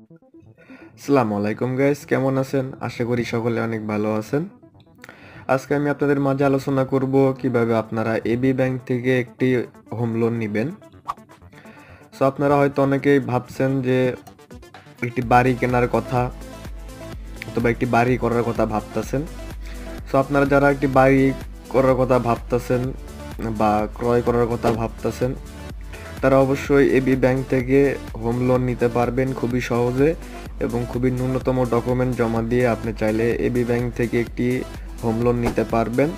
আসসালামু আলাইকুম গাইস, কেমন আছেন? আশা করি সকলে অনেক ভালো আছেন। আজকে আমি আপনাদের মাঝে আলোচনা করব কিভাবে আপনারা এবি ব্যাংক থেকে একটি হোম লোন নিবেন। সো আপনারা হয়তো অনেকেই ভাবছেন যে একটি বাড়ি কেনার কথা অথবা একটি বাড়ি করার কথা ভাবতেছেন। সো আপনারা যারা একটি বাড়ি করার কথা ভাবতেছেন বা ক্রয় করার কথা ভাবতেছেন, তারা অবশ্যই এবি ব্যাংক থেকে হোম লোন নিতে পারবেন খুবই সহজে এবং খুবই ন্যূনতম ডকুমেন্ট জমা দিয়ে আপনি চাইলে এবি ব্যাংক থেকে একটি হোম লোন নিতে পারবেন।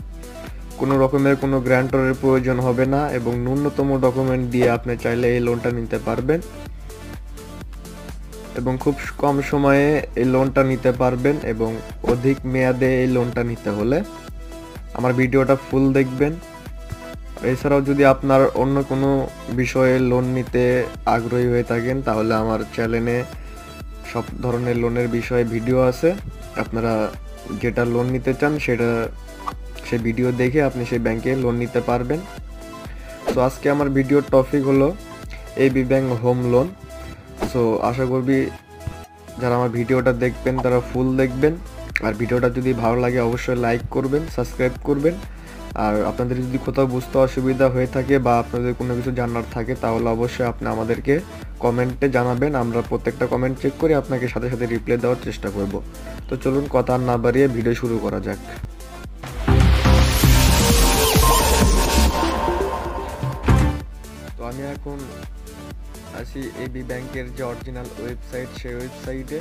কোনো রকমের কোনো গ্যারান্টরের প্রয়োজন হবে না এবং ন্যূনতম ডকুমেন্ট দিয়ে আপনি চাইলে এই লোনটা নিতে পারবেন এবং খুব কম সময়ে এই লোনটা নিতে পারবেন এবং অধিক মেয়াদে এই লোনটা নিতে হলে আমার ভিডিওটা ফুল দেখবেন। এছাড়াও যদি আপনার অন্য কোনো বিষয়ে লোন নিতে আগ্রহী হয়ে থাকেন তাহলে আমার চ্যানেলে সব ধরনের লোনের বিষয়ে ভিডিও আছে। আপনারা যেটা লোন নিতে চান সেই ভিডিও দেখে আপনি সেই ব্যাংকে লোন নিতে পারবেন। সো আজকে আমার ভিডিওর টপিক হলো AB bank home loan. So আশা করবি যারা আমার ভিডিওটা দেখবেন তারা ফুল দেখবেন, আর ভিডিওটা যদি ভালো লাগে অবশ্যই লাইক করবেন, সাবস্ক্রাইব করবেন। আর আপনাদের যদি কোথাও বুঝতে অসুবিধা হয়ে থাকে বা আপনাদের কোনো কিছু জানার থাকে তাহলে অবশ্যই আপনি আমাদেরকে কমেন্টে জানাবেন। আমরা প্রত্যেকটা কমেন্ট চেক করে আপনাকে সাথে সাথে রিপ্লাই দেওয়ার চেষ্টা করব। তো চলুন কথা না বাড়িয়ে ভিডিও শুরু করা যাক। তো আমি এখন আছি এবি ব্যাংকের যে অরিজিনাল ওয়েবসাইট, সেই ওয়েবসাইটে।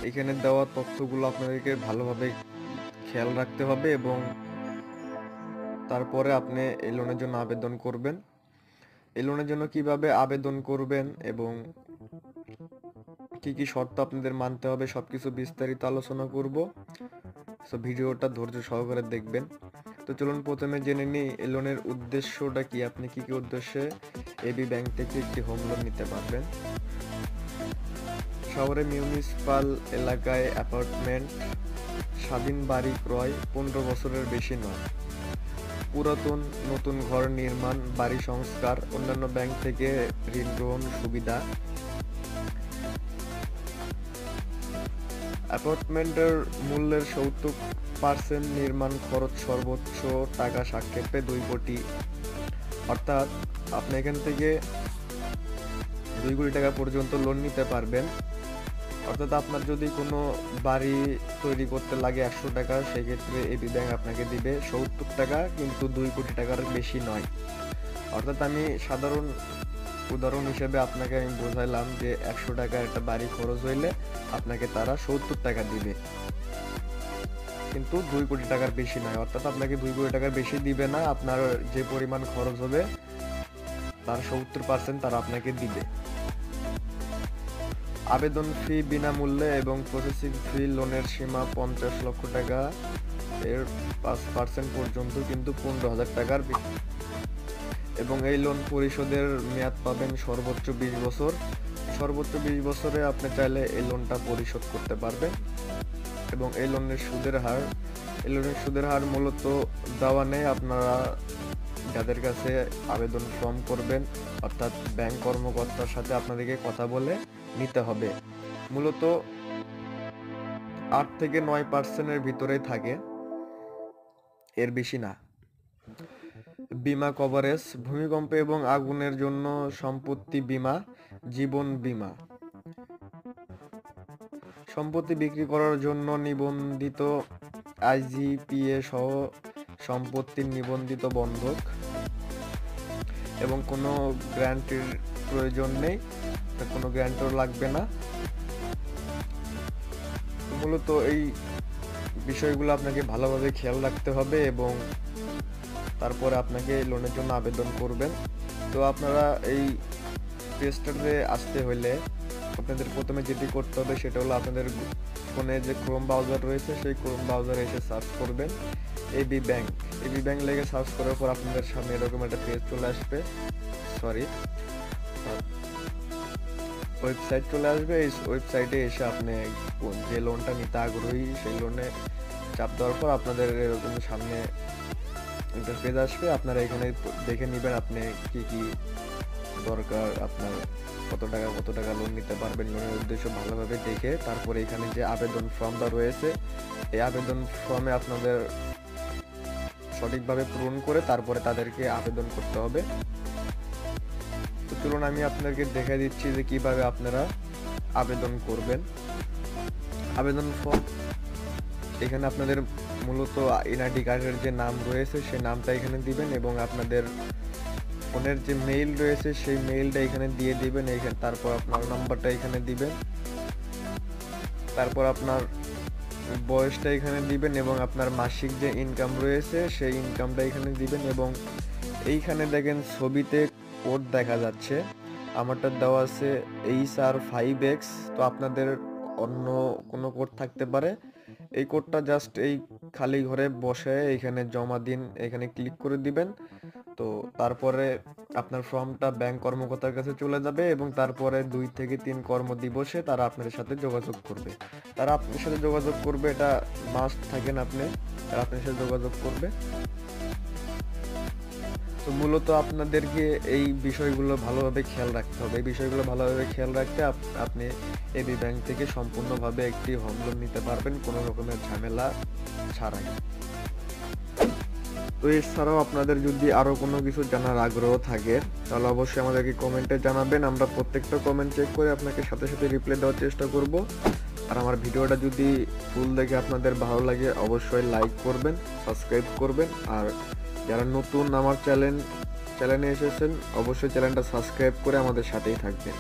এখানে দেওয়া তথ্যগুলো আপনাদেরকে ভালোভাবে খেয়াল রাখতে হবে এবং তারপরে আপনি এই লোনের জন্য আবেদন করবেন। এই লোনের জন্য কিভাবে আবেদন করবেন এবং কি কি শর্ত আপনাদের মানতে হবে সবকিছু বিস্তারিত আলোচনা করব। সো ভিডিওটা ধৈর্য সহকারে দেখবেন। তো চলুন প্রথমে জেনে নিই এই লোনের উদ্দেশ্যটা কি, আপনি কি কি উদ্দেশ্যে এবি ব্যাংক থেকে একটি হোম লোন নিতে পারবেন। শহরে মিউনিসিপাল এলাকায় অ্যাপার্টমেন্ট, স্বাধীন বাড়ি ক্রয় 15 বছরের বেশি নয়, পুরাতন নতুন ঘর নির্মাণ, বাড়ি সংস্কার, অন্যান্য ব্যাংক থেকে ঋণ গ্রহণ সুবিধা। অ্যাপার্টমেন্টের মূল্যের 70% নির্মাণ খরচ সর্বোচ্চ টাকা সাক্ষেপে 2 কোটি, অর্থাৎ আপনি এখান থেকে 2 কোটি টাকা পর্যন্ত লোন নিতে পারবেন। অর্থাৎ আপনার যদি কোনো বাড়ি তৈরি করতে লাগে 100 টাকা, সেক্ষেত্রে এবি ব্যাংক আপনাকে দিবে 70 টাকা, কিন্তু 2 কোটি টাকার বেশি নয়। অর্থাৎ আমি সাধারণ উদাহরণ হিসেবে আপনাকে আমি বোঝাইলাম যে 100 টাকার একটা বাড়ি খরচ হইলে আপনাকে তারা 70 টাকা দিবে, কিন্তু 2 কোটি টাকার বেশি নয়। অর্থাৎ আপনাকে 2 কোটি টাকার বেশি দিবে না, আপনার যে পরিমাণ খরচ হবে তার 70% তারা আপনাকে দিবে। আবেদন ফি বিনামূল্যে এবং প্রসেসিং ফি লোনের সীমা 50 লক্ষ টাকা, এর 5% পর্যন্ত কিন্তু 15,000 টাকার এবং এই লোন পরিশোধের মেয়াদ পাবেন সর্বোচ্চ 20 বছর। সর্বোচ্চ 20 বছরে আপনি চাইলে এই লোনটা পরিশোধ করতে পারবেন। এবং এই লোনের সুদের হার মূলত দেওয়া নেই, আপনারা যাদের কাছে আবেদন ফর্ম করবেন অর্থাৎ ব্যাংক কর্মকর্তার সাথে আপনাদেরকে কথা বলে নিতে হবে। মূলত 8 থেকে 9%-এর ভিতরেই থাকে, এর বেশি না। বীমা কভারেজ: ভূমিকম্প এবং আগুনের জন্য সম্পত্তি বীমা, জীবন বীমা, সম্পত্তি বিক্রি করার জন্য নিবন্ধিত আইজিপিএ সহ সম্পত্তির নিবন্ধিত বন্ধক, এবং কোনো গ্যারান্টির প্রয়োজন নেই, কোনো গ্যারান্টর লাগবে না। মূলত এই বিষয়গুলো আপনাকে ভালোভাবে খেয়াল রাখতে হবে এবং তারপরে আপনাকে লোনের জন্য আবেদন করবেন। তো আপনারা এই পেজটাতে আসতে হলে আপনাদের প্রথমে যেটি করতে হবে সেটা হলো আপনাদের ফোনে যে ক্রোম ব্রাউজার রয়েছে সেই ক্রোম ব্রাউজারে এসে সার্চ করবেন এবি ব্যাংক। এবি ব্যাংক লেগে সার্চ করার পর আপনাদের সামনে এরকম একটা পেজ চলে আসবে, ওয়েবসাইট চলে আসবে। এই ওয়েবসাইটে এসে আপনি যে লোনটা নিতে আগ্রহী সেই লোনে চাপ দেওয়ার পর আপনাদের এরকম সামনে একটা পেজ আসবে। আপনারা এখানে দেখে নেবেন আপনি কি কি দরকার, আপনার কত টাকা লোন নিতে পারবেন, লোনের উদ্দেশ্য ভালোভাবে দেখে তারপরে এখানে যে আবেদন ফর্মটা রয়েছে এই আবেদন ফর্মে আপনাদের সঠিকভাবে পূরণ করে তারপরে তাদেরকে আবেদন করতে হবে। তো চলুন আমি আপনাদেরকে দেখে দিচ্ছি যে কিভাবে আপনারা আবেদন করবেন। আবেদন ফর্ম এখানে আপনাদের মূলত এনআইডি কার্ডের যে নাম রয়েছে সেই নামটা এখানে দিবেন এবং আপনাদের ফোনের যে মেইল রয়েছে সেই মেইলটা এখানে দিয়ে দিবেন। এখানে তারপর আপনার নাম্বারটা এখানে দিবেন, তারপর আপনার বয়সটা এখানে দিবেন এবং আপনার মাসিক যে ইনকাম রয়েছে সেই ইনকামটা এখানে দিবেন। এবং এইখানে দেখেন ছবিতে কোড দেখা যাচ্ছে, আমারটা দেওয়া আছে HR5X, তো আপনাদের অন্য কোনো কোড থাকতে পারে। এই কোডটা জাস্ট এই খালি ঘরে বসে এখানে জমা দিন, এখানে ক্লিক করে দিবেন। তো তারপরে আপনার ফর্মটা ব্যাংক কর্মকর্তার কাছে চলে যাবে এবং তারপরে 2 থেকে 3 কর্মদিবসে তারা আপনাদের সাথে যোগাযোগ করবে। তারা আপনার সাথে যোগাযোগ করবে, এটা মাস্ট থাকেন আপনি, তারা আপনার সাথে যোগাযোগ করবে। তো মূলত আপনাদেরকে এই বিষয়গুলো ভালোভাবে খেয়াল রাখতে হবে। এই বিষয়গুলো ভালোভাবে খেয়াল রাখতে আপনি এবি ব্যাংক থেকে সম্পূর্ণভাবে একটি হোম লোন নিতে পারবেন কোনো রকমের ঝামেলা ছাড়াই। তো এছাড়াও আপনাদের যদি আরো কোনো কিছু জানার আগ্রহ থাকে তাহলে অবশ্যই আমাদেরকে কমেন্টে জানাবেন। আমরা প্রত্যেকটা কমেন্ট চেক করে আপনাকে সাথে সাথে রিপ্লাই দেওয়ার চেষ্টা করব। আর আমার ভিডিওটা যদি ফুল দেখে আপনাদের ভালো লাগে অবশ্যই লাইক করবেন, সাবস্ক্রাইব করবেন। আর যারা নতুন আমার চ্যানেলে এসেছেন অবশ্যই চ্যানেলটা সাবস্ক্রাইব করে আমাদের সাথেই থাকবেন।